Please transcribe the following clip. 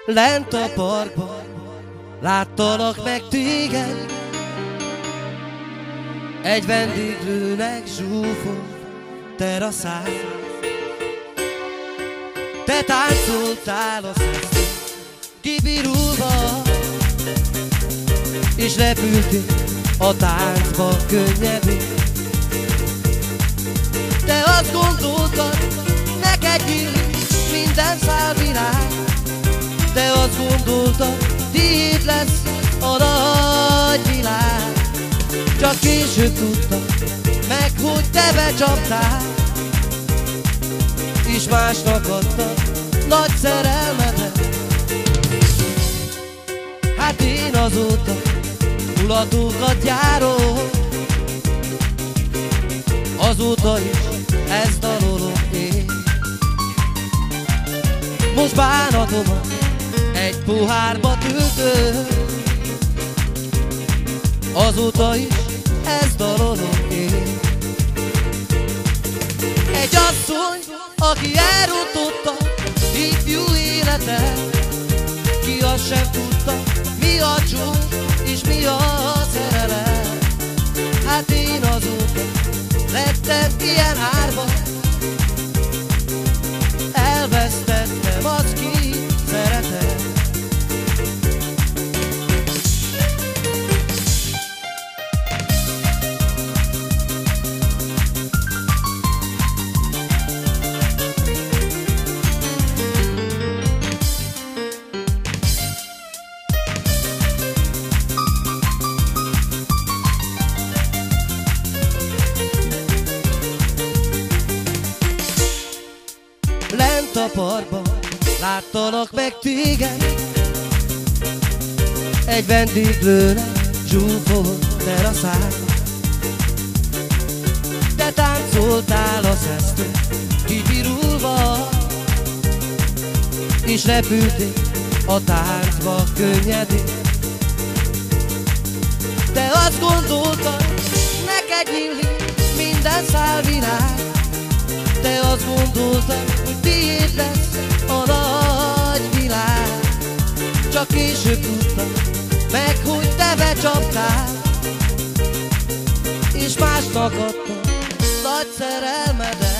Lent a parkban láttalak meg téged, egy vendéglőnek zsúfolt teraszán. Te táncoltál a szesztől kibirulva, és repültél a táncba könnyedén. Te azt gondoltad, neked nyílik minden szál virág, te azt gondoltad, tiéd lesz a nagy világ. Csak később tudtam meg, hogy te becsaptál, és másnak adtad nagy szerelmedet. Hát én azóta mulatókat járok, azóta is ezt dalolom én. Most bánatomat egy pohárba töltöm, azóta is ezt dalolom én. Egy asszony, aki elrontotta ifjú életet, ki azt sem tudta, mi a csúcs és mi a szerelem. Hát én azóta lettem ilyen árva, elvesztettem azt, ki szeretem. Lent a parkban láttalak meg téged, egy vendéglőnek zsúfolt teraszán. Te táncoltál a szesztől kipirulva, és repültél a táncba könnyedén. Te azt gondoltad, neked nyílik minden szál virág, te azt gondoltad, hogy tiéd lesz a nagy világ. Csak később tudtam meg, hogy te becsaptál, és másnak adtad nagy szerelmedet.